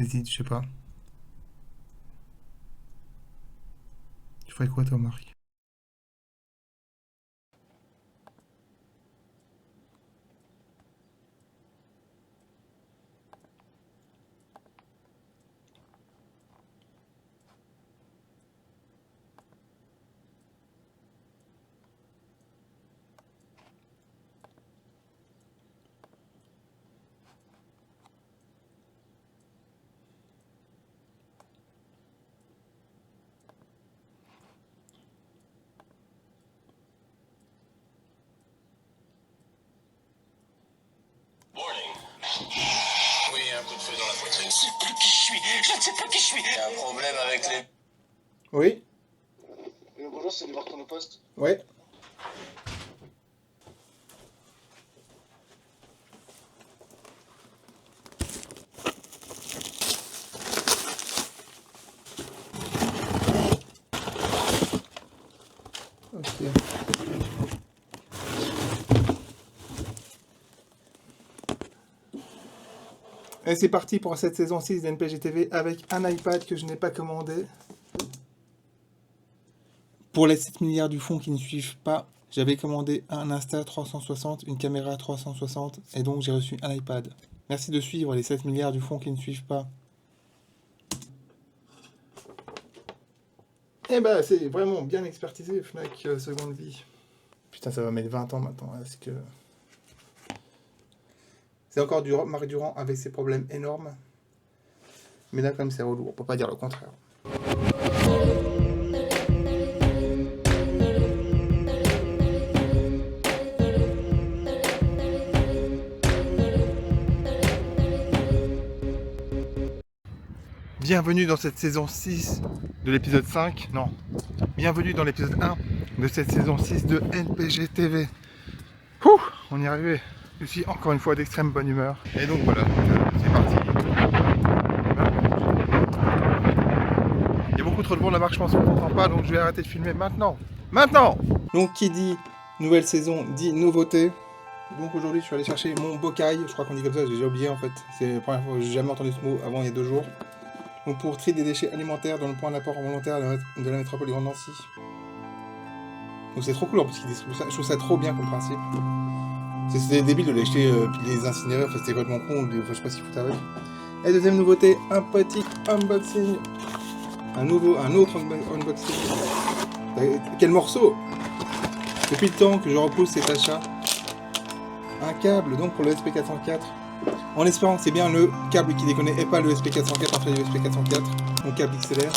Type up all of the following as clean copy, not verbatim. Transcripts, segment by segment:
J'hésite, je sais pas. Tu ferais quoi toi, Marc? Morning. Oui, un coup de feu dans la poitrine. Je ne sais plus qui je suis. Je ne sais plus qui je suis. Il y a un problème avec les... Oui, Bonjour, c'est voir ton poste. ouais. Ok. Et c'est parti pour cette saison 6 d'NPG TV avec un iPad que je n'ai pas commandé. Pour les 7 milliards du fond qui ne suivent pas, j'avais commandé un Insta360, une caméra 360 et donc j'ai reçu un iPad. Merci de suivre les 7 milliards du fond qui ne suivent pas. Eh ben, c'est vraiment bien expertisé, Fnac Seconde Vie. Putain, ça va mettre 20 ans maintenant. Est-ce que... C'est encore du Marc Durand avec ses problèmes énormes. Mais là, quand même, c'est relou. On peut pas dire le contraire. Bienvenue dans cette saison 6 de l'épisode 5. Non. Bienvenue dans l'épisode 1 de cette saison 6 de NPG TV. Ouh, on y est arrivé. Je suis encore une fois d'extrême bonne humeur. Et donc voilà, c'est parti. Il y a beaucoup trop de monde là-bas, je pense qu'on n'entend pas, donc je vais arrêter de filmer maintenant. Maintenant. Donc qui dit nouvelle saison dit nouveauté. Donc aujourd'hui je suis allé chercher mon bocaille, je crois qu'on dit comme ça, j'ai déjà oublié en fait. C'est la première fois que j'ai jamais entendu ce mot avant il y a 2 jours. Donc pour trier des déchets alimentaires dans le point d'apport volontaire de la métropole du Grand Nancy. Donc c'est trop cool en plus qu'ils distribuent ça, je trouve ça trop bien comme principe. C'était débile de les jeter puis de les incinérer, enfin c'était complètement con, je sais pas s'ils foutent avec. Et deuxième nouveauté, un petit unboxing. Un autre unboxing. Quel morceau! Depuis le temps que je repousse cet achat. Un câble donc pour le SP404. En espérant que c'est bien le câble qui déconne et pas le SP404 entre le SP404. Mon câble XLR.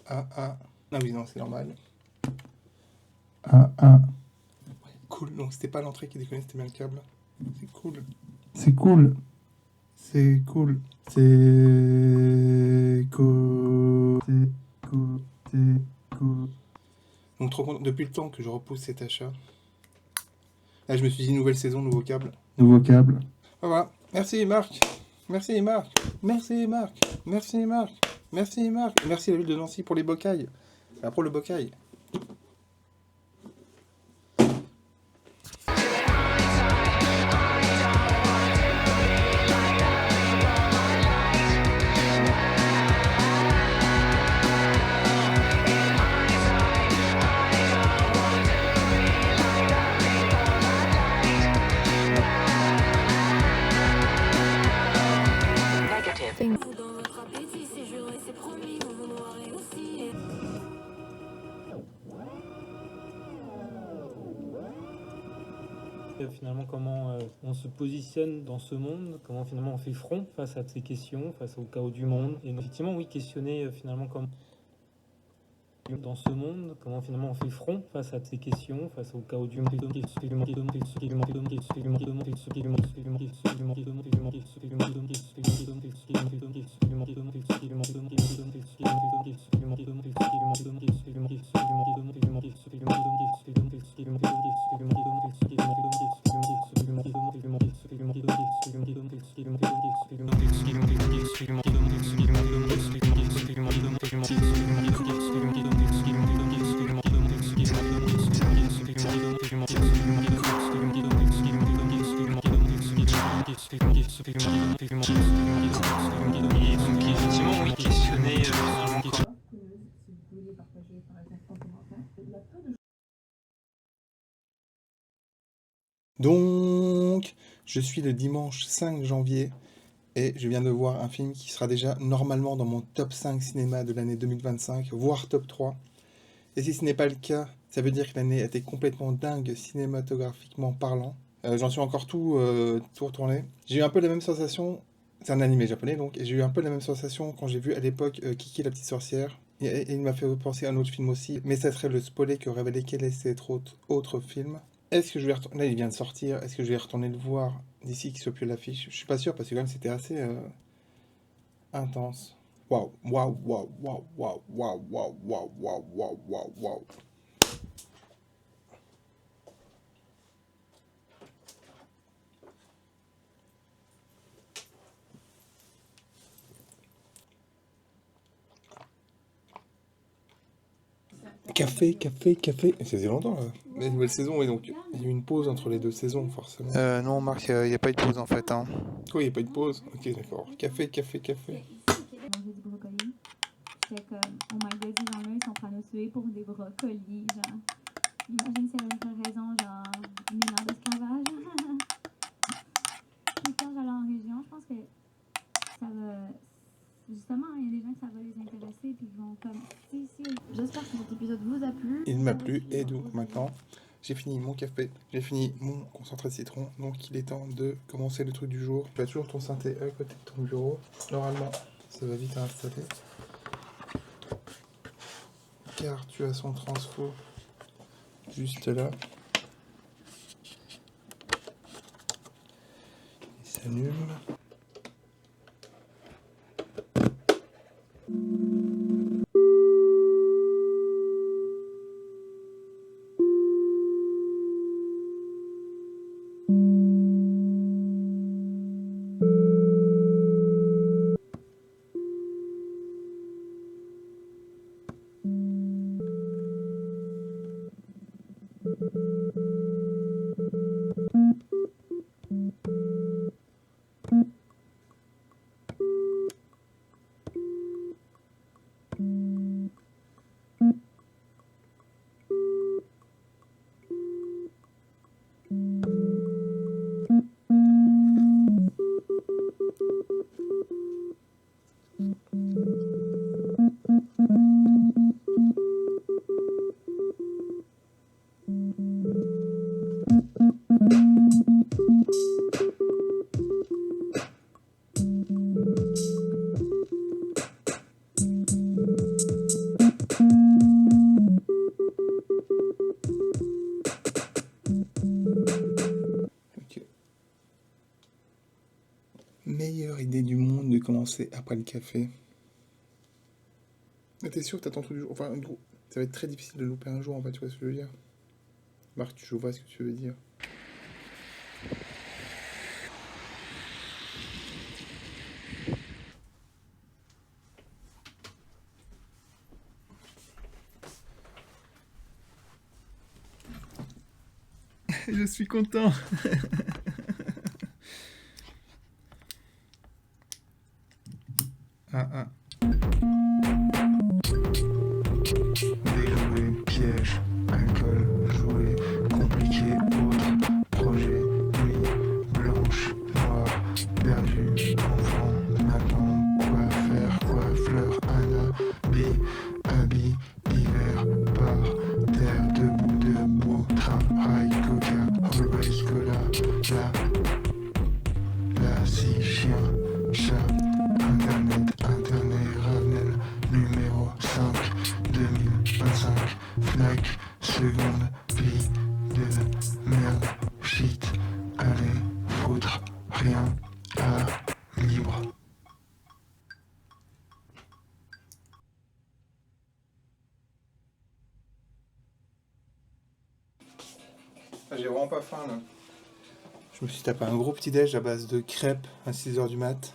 Ah oui non c'est normal. Cool, donc c'était pas l'entrée qui déconnait, c'était bien le câble. C'est cool. C'est cool. C'est cool. C'est cool. C'est cool. C'est cool. Donc trop content, depuis le temps que je repousse cet achat. Là je me suis dit nouvelle saison, nouveau câble. Nouveau câble. Voilà. Merci Marc. Merci Marc. Merci Marc. Merci Marc. Merci Marc. Merci la ville de Nancy pour les bocailles. Pour le bocaille. Finalement, comment on se positionne dans ce monde, comment finalement on fait front face à ces questions, face au chaos du monde. Et effectivement, oui, questionner finalement comment dans ce monde, comment finalement on fait front face à ces questions, face au chaos du monde. Donc, je suis le dimanche 5 janvier et je viens de voir un film qui sera déjà normalement dans mon top 5 cinéma de l'année 2025, voire top 3. Et si ce n'est pas le cas, ça veut dire que l'année a été complètement dingue cinématographiquement parlant. J'en suis encore tout retourné. J'ai eu un peu la même sensation, c'est un animé japonais donc, et j'ai eu un peu la même sensation quand j'ai vu à l'époque Kiki la petite sorcière. Et il m'a fait penser à un autre film aussi, mais ça serait le spoiler que révélait quel est cet autre film. Est-ce que je vais retourner... Là, il vient de sortir. Est-ce que je vais retourner le voir d'ici qu'il soit plus à l'affiche? Je suis pas sûr parce que quand même c'était assez intense. Waouh, waouh, waouh, waouh, waouh, waouh, waouh, waouh, waouh, waouh, waouh, waouh. Café, café, café. Ça faisait longtemps là. La nouvelle saison, et donc il y a eu une pause entre les deux saisons, forcément. Non, Marc, il n'y a pas eu de pause en fait. Hein. Quoi, il n'y a pas eu de pause? Ok, d'accord. Café, café, café. Manger du brocoli. C'est comme, oh my god, ces gens-là, ils sont en train de nous tuer pour des brocolis, genre. Imagine c'est une vraie raison, genre, 1000 ans d'esclavage. Puis quand j'allais en région, je pense que ça va. Justement, il y a des gens que ça va les intéresser, puis ils vont comme. Si. J'espère que cet épisode vous a plu. Il m'a plu, et donc maintenant, j'ai fini mon café, j'ai fini mon concentré de citron, donc il est temps de commencer le truc du jour. Tu as toujours ton synthé à côté de ton bureau. Normalement, ça va vite à installer. Car tu as son transfo juste là. Il s'allume. Meilleure idée du monde de commencer après le café. Mais t'es sûr que t'as ton truc du jour? Enfin, gros, ça va être très difficile de louper un jour, en fait, tu vois ce que je veux dire? Marc, je vois ce que tu veux dire. Je suis content. Ah. Déjoué, piège, alcool, jouet, compliqué, autre, projet, nuit, blanche, noire, perdu, enfant, maintenant, quoi faire, quoi, fleur, habit, hiver, par, terre, debout, train, rail, coca, always, cola, la, si, chien, chat, internet, Ravenel, numéro 5, 2025, Fnac, seconde, vie de merde, shit, allez, foutre, rien, à, libre. J'ai vraiment pas faim là. Je me suis tapé un gros petit déj à base de crêpes à 6h du mat.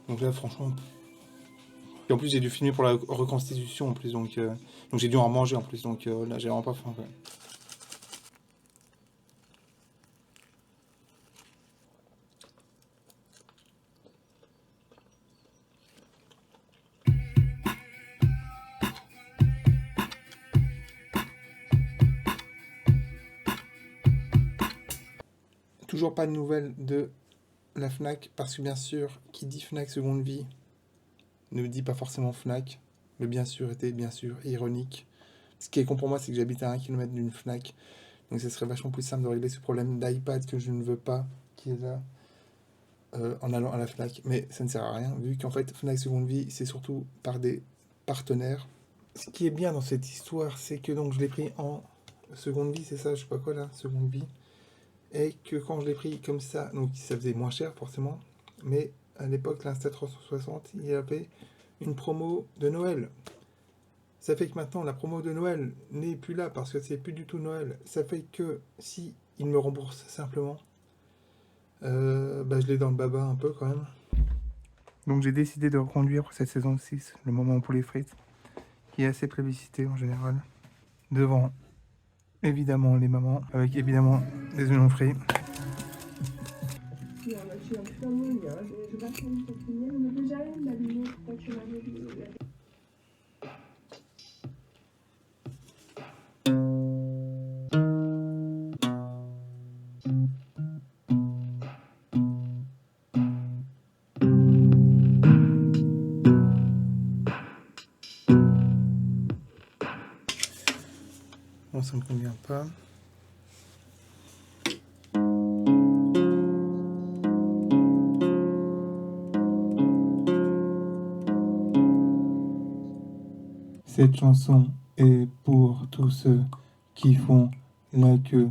Donc là, franchement... Et en plus, j'ai dû filmer pour la reconstitution en plus, donc j'ai dû en manger en plus, donc là, j'ai vraiment pas faim. Quoi. toujours pas de nouvelles de la Fnac, parce que bien sûr, qui dit Fnac Seconde Vie ne dit pas forcément Fnac. Le bien sûr était bien sûr ironique. Ce qui est con pour moi, c'est que j'habite à 1 km d'une Fnac. Donc ce serait vachement plus simple de régler ce problème d'iPad que je ne veux pas, qui est là, en allant à la Fnac. Mais ça ne sert à rien, vu qu'en fait, Fnac Seconde Vie, c'est surtout par des partenaires. Ce qui est bien dans cette histoire, c'est que donc je l'ai pris en Seconde Vie, c'est ça, je sais pas quoi là, Seconde Vie. Et que quand je l'ai pris comme ça, donc ça faisait moins cher forcément, mais à l'époque, l'Insta360, il y avait une promo de Noël. Ça fait que maintenant, la promo de Noël n'est plus là parce que c'est plus du tout Noël. Ça fait que si il me rembourse simplement, je l'ai dans le baba un peu quand même. Donc j'ai décidé de reconduire pour cette saison 6 le moment pour les frites, qui est assez plébiscité en général, devant évidemment les mamans, avec évidemment des oignons frits. Bon, ça ne me convient pas. Cette chanson est pour tous ceux qui font la queue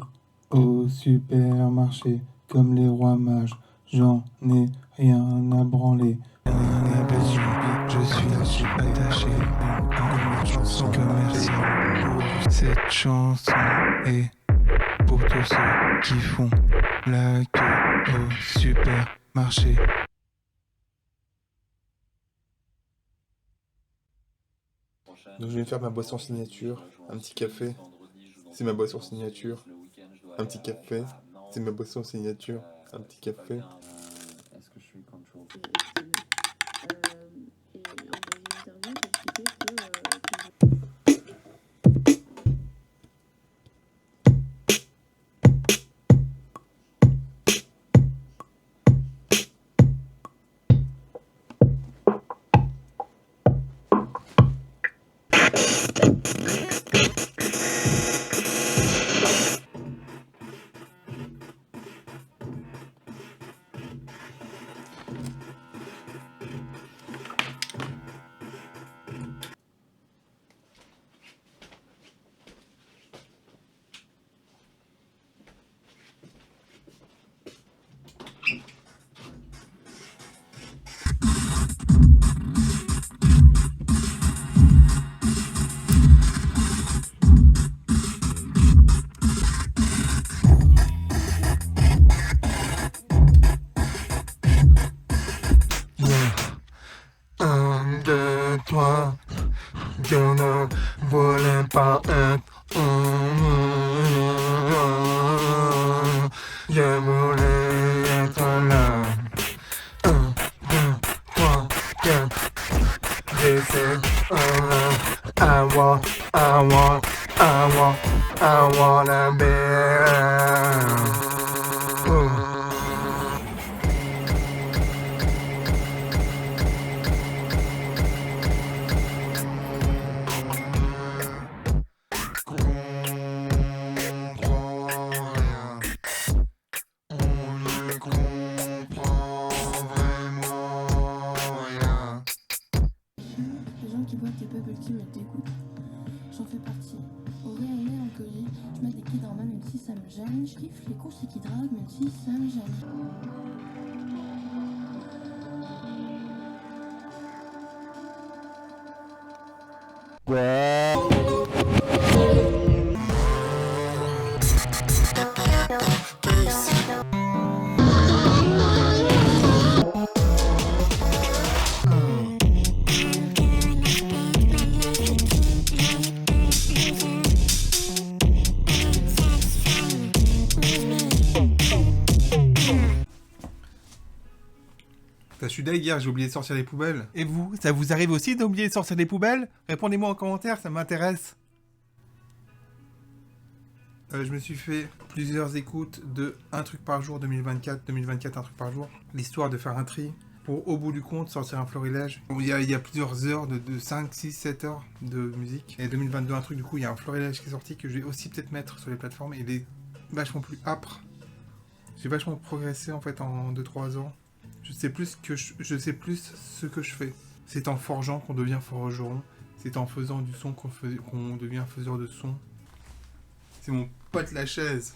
au supermarché comme les rois mages. J'en ai rien à branler. Je suis attaché à une chanson commerciale. Cette chanson est pour tous ceux qui font la queue au supermarché. Donc je vais me faire ma boisson signature, un petit café, c'est ma boisson signature, un petit café, c'est ma boisson signature, un petit café. Est-ce que je suis control? Toi, je ne voulais pas être. Je voulais être là. 1, 2, 3, 4. This is I wanna be. Les gens qui boivent des bubble tea me dégoûtent. J'en fais partie. Au réel mélancolie, je mets des Kid-Orma même si ça me gêne. Je kiffe les courses qui draguent même si ça me gêne. Je suis deg hier, j'ai oublié de sortir les poubelles. Et vous, ça vous arrive aussi d'oublier de sortir les poubelles? Répondez-moi en commentaire, ça m'intéresse. Je me suis fait plusieurs écoutes de un truc par jour 2024, 2024 un truc par jour. L'histoire de faire un tri pour au bout du compte sortir un florilège. Bon, il y a plusieurs heures de 5, 6, 7 heures de musique. Et 2022 un truc, du coup il y a un florilège qui est sorti que je vais aussi peut-être mettre sur les plateformes. Et il est vachement plus âpre. J'ai vachement progressé en fait en 2-3 ans. Je sais plus ce que je fais. C'est en forgeant qu'on devient forgeron. C'est en faisant du son qu'on devient faiseur de son. C'est mon pote la chaise.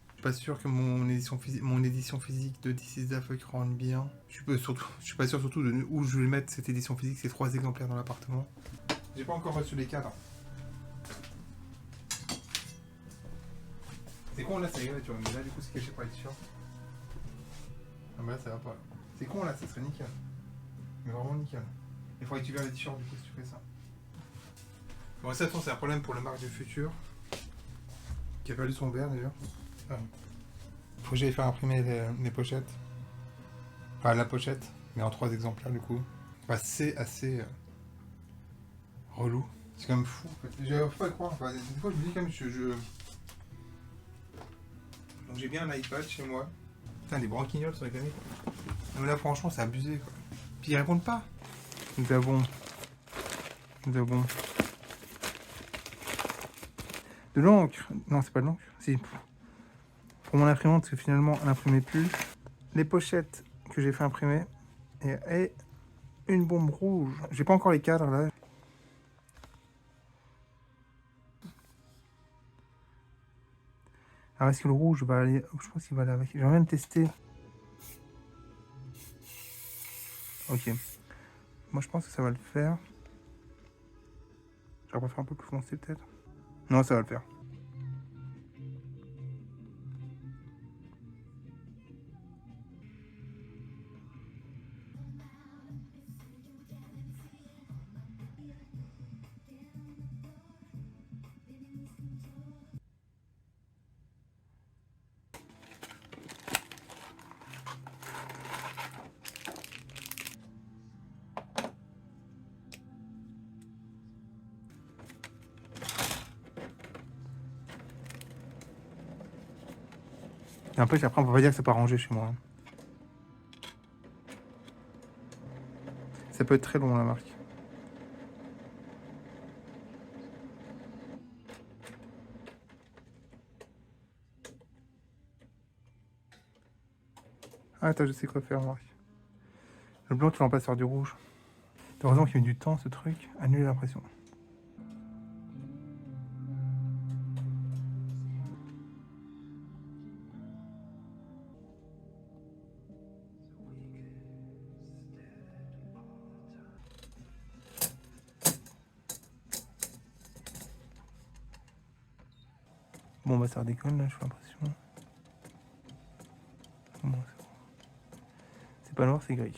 Je suis pas sûr que mon édition physique de This Is The Fuck rende bien. Je suis pas sûr surtout de où je vais mettre cette édition physique. C'est 3 exemplaires dans l'appartement. J'ai pas encore reçu les cadres. C'est con là, ça rigole, tu vois, mais là du coup c'est caché par les t-shirts. Ah bah là ça va pas. C'est con là, ça serait nickel. Mais vraiment nickel. Il faudrait que tu verres les t-shirts du coup si tu fais ça. Bon ça c'est un problème pour le Marc du futur. Qui a perdu son verre d'ailleurs. Faut que j'aille faire imprimer les pochettes. Enfin la pochette, mais en 3 exemplaires du coup. Enfin, c'est assez relou. C'est quand même fou en fait. J'arrive pas à croire. Enfin, des fois je me dis quand même donc j'ai bien un iPad chez moi. Putain, des branquignoles sur les claviers. Non mais là franchement c'est abusé quoi. Puis ils répondent pas. Nous avons de l'encre. Non c'est pas de l'encre. Si. Pour mon imprimante parce que finalement elle n'imprimait plus. Les pochettes que j'ai fait imprimer. Et une bombe rouge. J'ai pas encore les cadres là. Alors est-ce que le rouge va aller... Je pense qu'il va aller avec... J'aimerais même tester. Ok. Moi je pense que ça va le faire. J'aurais préféré un peu plus foncé peut-être. Non, ça va le faire. Et en plus, après, on peut pas dire que c'est pas rangé chez moi. Ça peut être très long, la marque. Ah, attends, je sais quoi faire, Marc. Le blanc, tu vas en passer sur du rouge. Heureusement qu'il met du temps, ce truc. Annuler l'impression. Bon bah ça redéconne là, j'ai l'impression. Bon, c'est pas noir, c'est gris.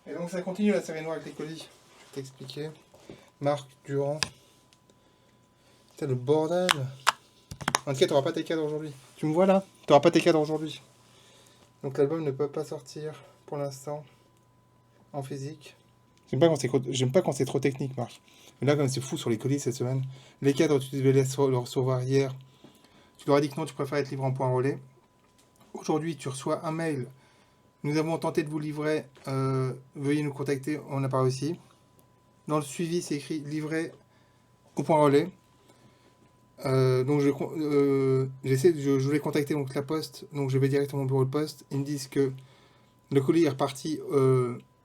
Et donc ça continue la série noire avec les colis. Je vais t'expliquer. Marc Durand. C'est le bordel. En tout cas, t'auras pas tes cadres aujourd'hui. Tu me vois là? T'auras pas tes cadres aujourd'hui. Donc l'album ne peut pas sortir pour l'instant en physique. J'aime pas quand c'est trop technique, Marc. Mais là, comme c'est fou sur les colis cette semaine. Les cadres, tu devais les recevoir hier. Tu leur as dit que non, tu préfères être livré en point relais. Aujourd'hui, tu reçois un mail. Nous avons tenté de vous livrer. Veuillez nous contacter. On n'a pas réussi. Dans le suivi, c'est écrit livré au point relais. Donc je voulais contacter donc la poste, donc je vais directement au bureau de poste. Ils me disent que le colis est reparti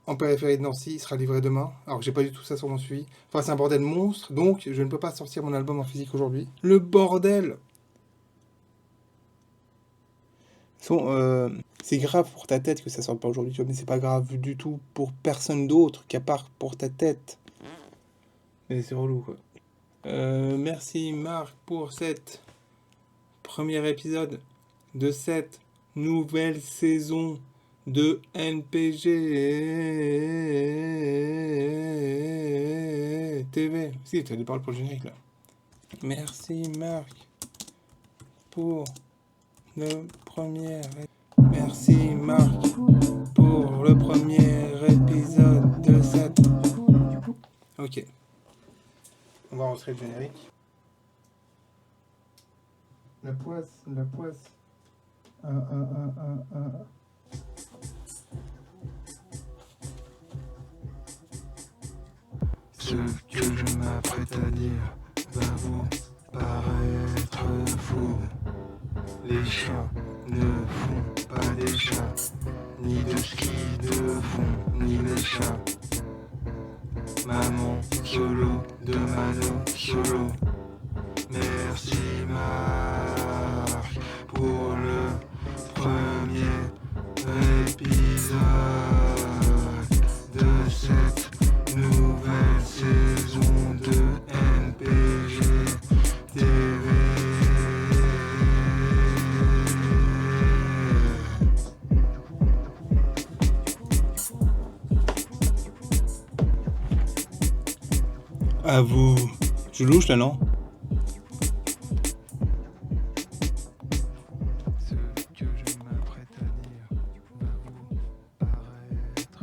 en périphérie de Nancy, il sera livré demain. Alors que j'ai pas du tout ça sur mon suivi. Enfin c'est un bordel monstre, donc je ne peux pas sortir mon album en physique aujourd'hui. Le bordel. C'est grave pour ta tête que ça sorte pas aujourd'hui, tu vois, mais c'est pas grave du tout pour personne d'autre qu'à part pour ta tête. Mais c'est relou quoi. Merci Marc pour cet premier épisode de cette nouvelle saison de NPG TV. Si, tu as des paroles pour le générique là. Merci Marc pour le premier. Merci Marc pour le premier épisode de cette. Ok. On va rentrer le générique. La poisse, la poisse. Ce que je m'apprête à dire va vous paraître fou. Les chiens ne font pas des chats, ni de ski de fond, ni les chats. Maman solo de Mano solo. Merci Marc pour le premier épisode de cette nouvelle saison de NPG TV. À vous. Je louche là, non? Ce que je m'apprête à dire va vous paraître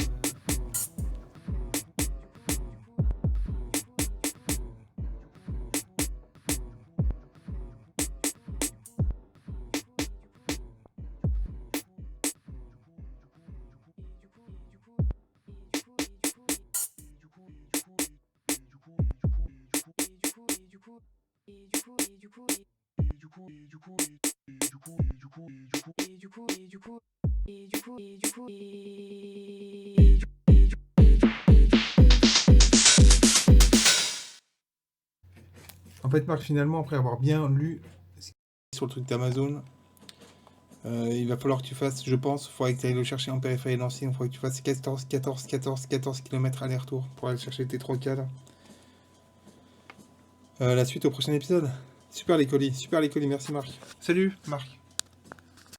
En fait, Marc, finalement, après avoir bien lu sur le truc d'Amazon, il va falloir que tu fasses, je pense, il faudrait que tu ailles le chercher en périphérie de Nancy, il faudrait que tu fasses 14 km aller-retour pour aller chercher tes 3 cadres. La suite au prochain épisode. Super les colis, merci Marc. Salut Marc.